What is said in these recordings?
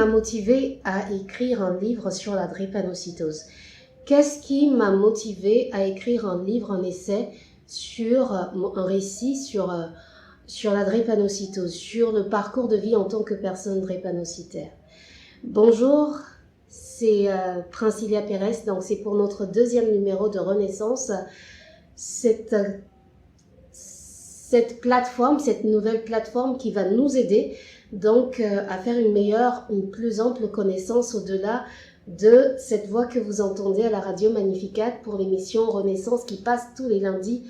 motivé à écrire un livre sur la drépanocytose? Qu'est-ce qui m'a motivé à écrire un livre, un essai sur un récit sur la drépanocytose, sur le parcours de vie en tant que personne drépanocytaire? Bonjour, c'est Princilia Pérez, donc c'est pour notre deuxième numéro de Renaissance. Cette plateforme, cette nouvelle plateforme qui va nous aider donc à faire une plus ample connaissance au-delà de cette voix que vous entendez à la radio Magnificat pour l'émission Renaissance qui passe tous les lundis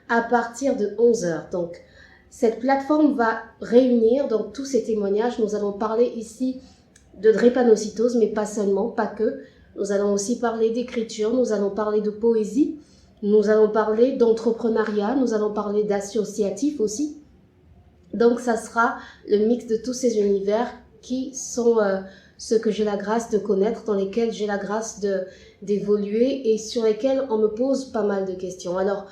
à partir de 11h. Donc, cette plateforme va réunir donc tous ces témoignages. Nous allons parler ici de drépanocytose, mais pas seulement, pas que. Nous allons aussi parler d'écriture, nous allons parler de poésie, nous allons parler d'entrepreneuriat, nous allons parler d'associatif aussi. Donc, ça sera le mix de tous ces univers qui sont ceux que j'ai la grâce de connaître, dans lesquels j'ai la grâce d'évoluer et sur lesquels on me pose pas mal de questions. Alors,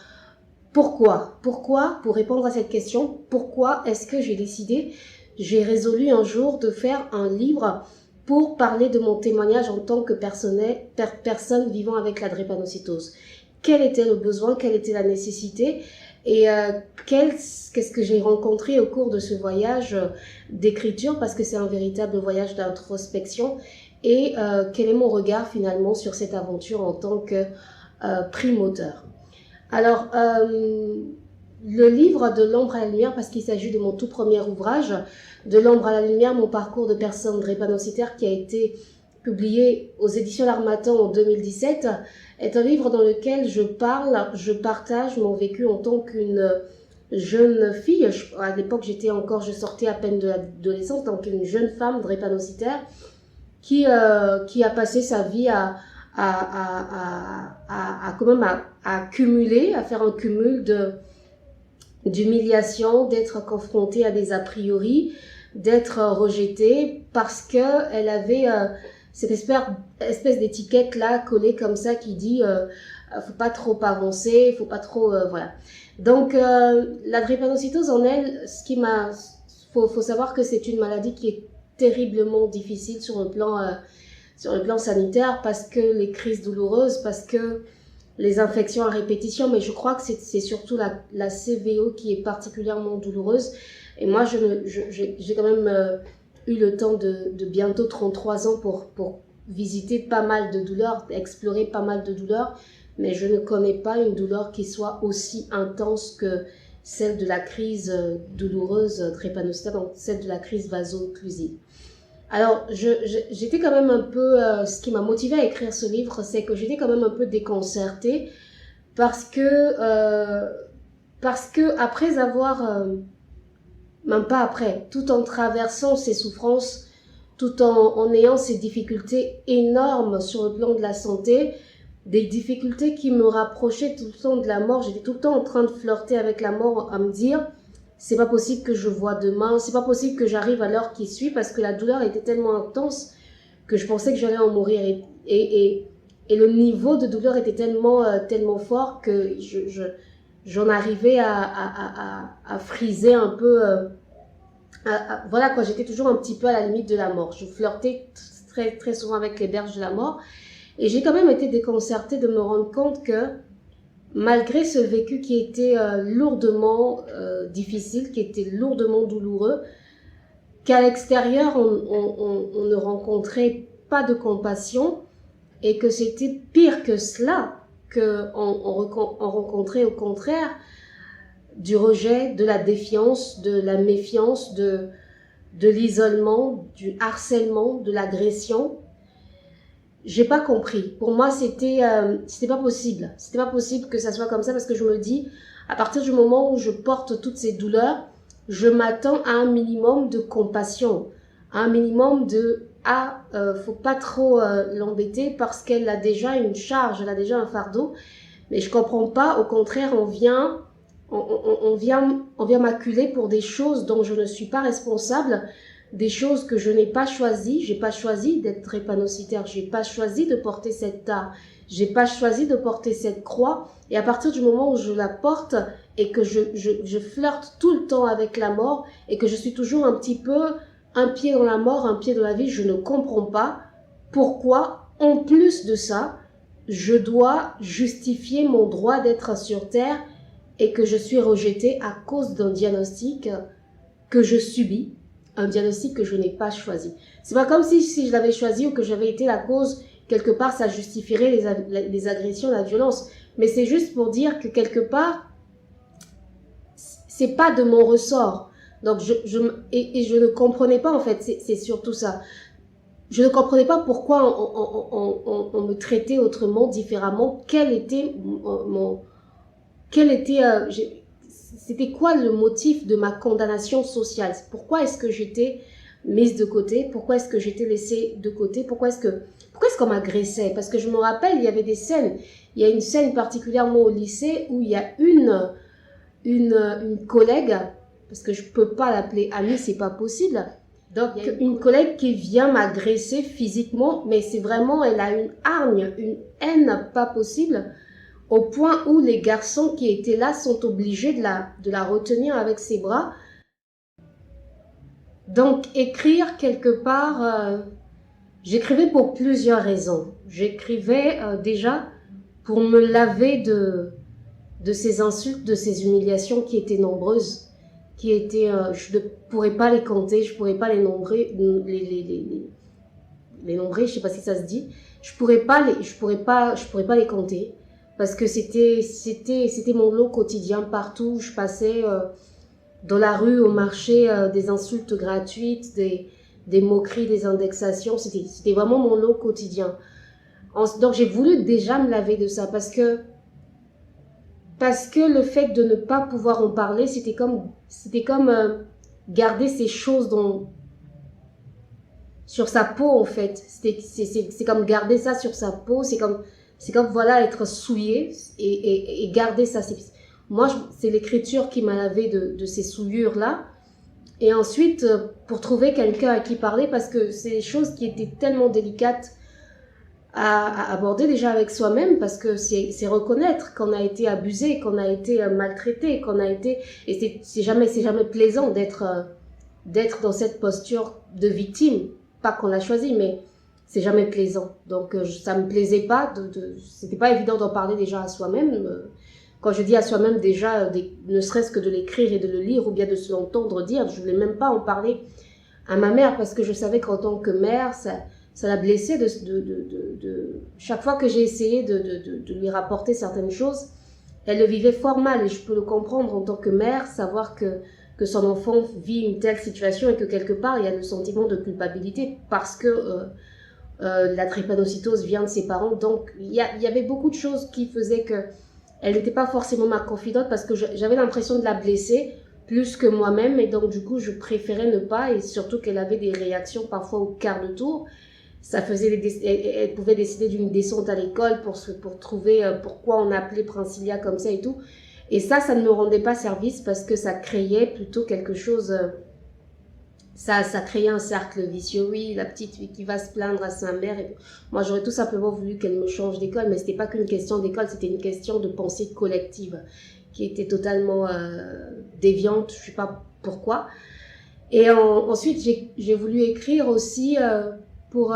pourquoi, pour répondre à cette question, pourquoi est-ce que j'ai résolu un jour de faire un livre pour parler de mon témoignage en tant que personne vivant avec la drépanocytose? Quel était le besoin, quelle était la nécessité et qu'est-ce que j'ai rencontré au cours de ce voyage d'écriture, parce que c'est un véritable voyage d'introspection, et quel est mon regard finalement sur cette aventure en tant que primoteur. Alors, le livre De l'ombre à la lumière, parce qu'il s'agit de mon tout premier ouvrage, De l'ombre à la lumière, mon parcours de personne drépanocytaire, qui a été publié aux éditions L'Harmattan en 2017, est un livre dans lequel je partage mon vécu en tant qu'une jeune fille. À l'époque, je sortais à peine de l'adolescence, donc une jeune femme drépanocytaire qui a passé sa vie à accumuler, à faire un cumul d'humiliation, d'être confrontée à des a priori, d'être rejetée parce que elle avait cette espèce d'étiquette là collée comme ça qui dit faut pas trop avancer, faut pas trop voilà. Donc la drépanocytose en elle, faut savoir que c'est une maladie qui est terriblement difficile sur le plan sanitaire, parce que les crises douloureuses, parce que les infections à répétition, mais je crois que c'est surtout la CVO qui est particulièrement douloureuse. Et moi, j'ai quand même eu le temps de bientôt 33 ans pour visiter pas mal de douleurs, explorer pas mal de douleurs, mais je ne connais pas une douleur qui soit aussi intense que celle de la crise douloureuse drépanocytaire, donc celle de la crise vaso-occlusive. Alors, j'étais quand même un peu... ce qui m'a motivée à écrire ce livre, c'est que j'étais quand même un peu déconcertée parce que après avoir... même pas après, tout en traversant ces souffrances, tout en ayant ces difficultés énormes sur le plan de la santé, des difficultés qui me rapprochaient tout le temps de la mort. J'étais tout le temps en train de flirter avec la mort, à me dire... c'est pas possible que je vois demain, c'est pas possible que j'arrive à l'heure qui suit, parce que la douleur était tellement intense que je pensais que j'allais en mourir. Et le niveau de douleur était tellement fort que j'en arrivais à friser un peu. Voilà quoi, j'étais toujours un petit peu à la limite de la mort. Je flirtais très, très souvent avec les berges de la mort. Et j'ai quand même été déconcertée de me rendre compte que malgré ce vécu qui était lourdement difficile, qui était lourdement douloureux, qu'à l'extérieur, on ne rencontrait pas de compassion et que c'était pire que cela, qu'on rencontrait au contraire du rejet, de la défiance, de la méfiance, de l'isolement, du harcèlement, de l'agression. J'ai pas compris. Pour moi, c'était pas possible. C'était pas possible que ça soit comme ça, parce que je me dis, à partir du moment où je porte toutes ces douleurs, je m'attends à un minimum de compassion, à un minimum faut pas trop l'embêter parce qu'elle a déjà une charge, elle a déjà un fardeau. Mais je comprends pas. Au contraire, on vient m'acculer pour des choses dont je ne suis pas responsable. Des choses que je n'ai pas choisies. J'ai pas choisi d'être drépanocytaire, j'ai pas choisi de porter cette tare, j'ai pas choisi de porter cette croix. Et à partir du moment où je la porte et que je flirte tout le temps avec la mort et que je suis toujours un petit peu un pied dans la mort, un pied dans la vie. Je ne comprends pas pourquoi, en plus de ça, je dois justifier mon droit d'être sur Terre et que je suis rejetée à cause d'un diagnostic que je subis, un diagnostic que je n'ai pas choisi. C'est pas comme si je l'avais choisi ou que j'avais été la cause, quelque part ça justifierait les agressions, la violence. Mais c'est juste pour dire que quelque part, c'est pas de mon ressort. Donc je ne comprenais pas en fait, c'est surtout ça. Je ne comprenais pas pourquoi on me traitait autrement, différemment. C'était quoi le motif de ma condamnation sociale? Pourquoi est-ce que j'étais mise de côté? Pourquoi est-ce que j'étais laissée de côté? Pourquoi est-ce qu'on m'agressait? Parce que je me rappelle, il y avait des scènes. Il y a une scène particulièrement au lycée où il y a une collègue, parce que je peux pas l'appeler amie, c'est pas possible. Donc, une collègue qui vient m'agresser physiquement, mais c'est vraiment, elle a une hargne, une haine pas possible, au point où les garçons qui étaient là sont obligés de la retenir avec ses bras. Donc, écrire quelque part, j'écrivais pour plusieurs raisons. J'écrivais déjà pour me laver de ces insultes, de ces humiliations qui étaient nombreuses, qui étaient, je ne pourrais pas les compter, je ne pourrais pas les nombrer, les nombrer, je ne sais pas si ça se dit, je pourrais pas les compter, parce que c'était mon lot quotidien partout où je passais, dans la rue, au marché, des insultes gratuites, des moqueries, des indexations, c'était vraiment mon lot quotidien. Donc j'ai voulu déjà me laver de ça, parce que le fait de ne pas pouvoir en parler, c'était comme garder ces choses sur sa peau en fait. C'est comme garder ça sur sa peau, c'est comme voilà, être souillé et garder ça. Moi, c'est l'écriture qui m'a lavé de ces souillures-là. Et ensuite, pour trouver quelqu'un à qui parler, parce que c'est des choses qui étaient tellement délicates à aborder déjà avec soi-même, parce que c'est reconnaître qu'on a été abusé, qu'on a été maltraité, qu'on a été... Et c'est jamais plaisant d'être dans cette posture de victime. Pas qu'on l'a choisi, mais c'est jamais plaisant. Donc ça me plaisait pas, c'était pas évident d'en parler déjà à soi-même. Quand je dis à soi-même déjà, ne serait-ce que de l'écrire et de le lire, ou bien de se l'entendre dire, je voulais même pas en parler à ma mère, parce que je savais qu'en tant que mère, ça l'a blessée chaque fois que j'ai essayé de lui rapporter certaines choses, elle le vivait fort mal, et je peux le comprendre en tant que mère, savoir que son enfant vit une telle situation et que quelque part il y a le sentiment de culpabilité parce que la drépanocytose vient de ses parents. Donc il y avait beaucoup de choses qui faisaient que elle n'était pas forcément ma confidente, parce que j'avais l'impression de la blesser plus que moi-même, et donc du coup je préférais ne pas, et surtout qu'elle avait des réactions parfois au quart de tour. Ça faisait elle pouvait décider d'une descente à l'école pour trouver pourquoi on appelait Princilia comme ça et tout. Et ça ne me rendait pas service, parce que ça créait plutôt quelque chose, ça créait un cercle vicieux. Oui, la petite fille qui va se plaindre à sa mère. Et moi, j'aurais tout simplement voulu qu'elle me change d'école, mais c'était pas qu'une question d'école, c'était une question de pensée collective qui était totalement déviante, je sais pas pourquoi. Et ensuite, j'ai voulu écrire aussi pour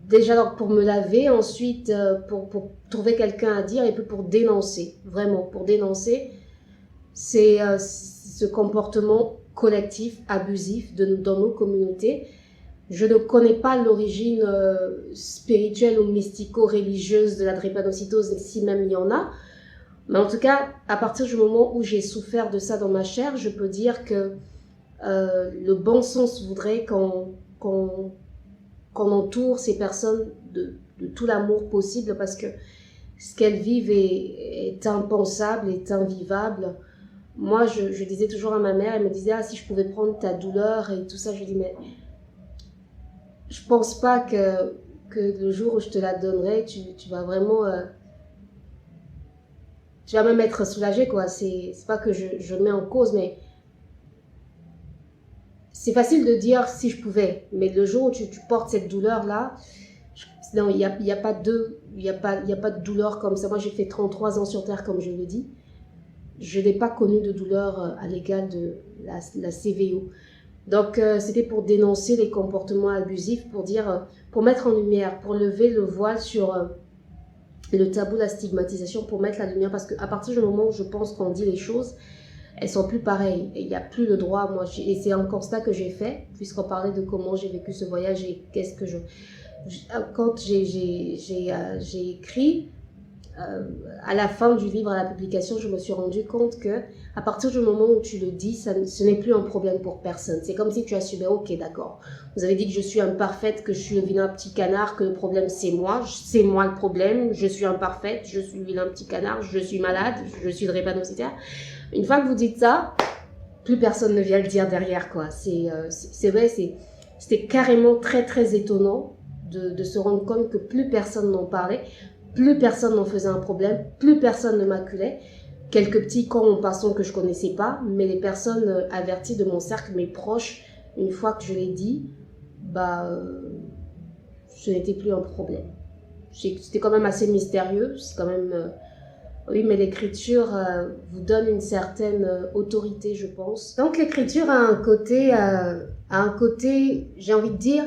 déjà donc pour me laver, ensuite pour trouver quelqu'un à dire, et puis pour dénoncer, vraiment pour dénoncer ce comportement collectif, abusif dans nos communautés. Je ne connais pas l'origine spirituelle ou mystico-religieuse de la drépanocytose, si même il y en a. Mais en tout cas, à partir du moment où j'ai souffert de ça dans ma chair, je peux dire que le bon sens voudrait qu'on entoure ces personnes de tout l'amour possible, parce que ce qu'elles vivent est impensable, est invivable. Moi, je disais toujours à ma mère, elle me disait « Ah, si je pouvais prendre ta douleur et tout ça », je dis « Mais je pense pas que le jour où je te la donnerai, tu vas vraiment... tu vas même être soulagée, quoi. C'est pas que je mets en cause, mais... C'est facile de dire si je pouvais, mais le jour où tu portes cette douleur-là, non, il y a pas de douleur comme ça. Moi, j'ai fait 33 ans sur Terre, comme je le dis. Je n'ai pas connu de douleur à l'égal de la CVO. Donc, c'était pour dénoncer les comportements abusifs, pour dire, pour mettre en lumière, pour lever le voile sur le tabou, la stigmatisation, pour mettre la lumière. Parce qu'à partir du moment où je pense qu'on dit les choses, elles sont plus pareilles. Il n'y a plus le droit, moi. Et c'est un constat que j'ai fait, puisqu'on parlait de comment j'ai vécu ce voyage et qu'est-ce que quand j'ai écrit, à la fin du livre, à la publication, je me suis rendu compte que à partir du moment où tu le dis, ce n'est plus un problème pour personne. C'est comme si tu assumais, ok, d'accord. Vous avez dit que je suis imparfaite, que je suis le vilain petit canard, que le problème c'est moi le problème, je suis imparfaite, je suis le vilain petit canard, je suis malade, je suis drépanocytaire. Une fois que vous dites ça, plus personne ne vient le dire derrière, quoi. C'est vrai, c'était carrément très très étonnant de se rendre compte que plus personne n'en parlait, plus personne n'en faisait un problème, plus personne ne m'acculait. Quelques petits cons en passant que je connaissais pas, mais les personnes averties de mon cercle, mes proches, une fois que je l'ai dit, ce n'était plus un problème. C'était quand même assez mystérieux, c'est quand même... oui, mais l'écriture vous donne une certaine autorité, je pense. Donc l'écriture a un côté, j'ai envie de dire,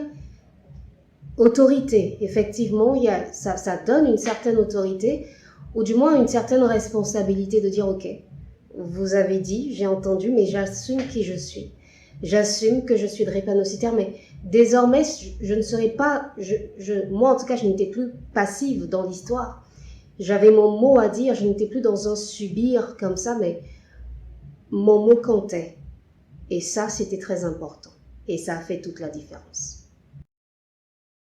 autorité. Effectivement, ça donne une certaine autorité, ou du moins une certaine responsabilité de dire, ok, vous avez dit, j'ai entendu, mais j'assume qui je suis. J'assume que je suis drépanocytaire, mais désormais, je ne serai pas, moi en tout cas, je n'étais plus passive dans l'histoire. J'avais mon mot à dire, je n'étais plus dans un subir comme ça, mais mon mot comptait. Et ça, c'était très important. Et ça a fait toute la différence.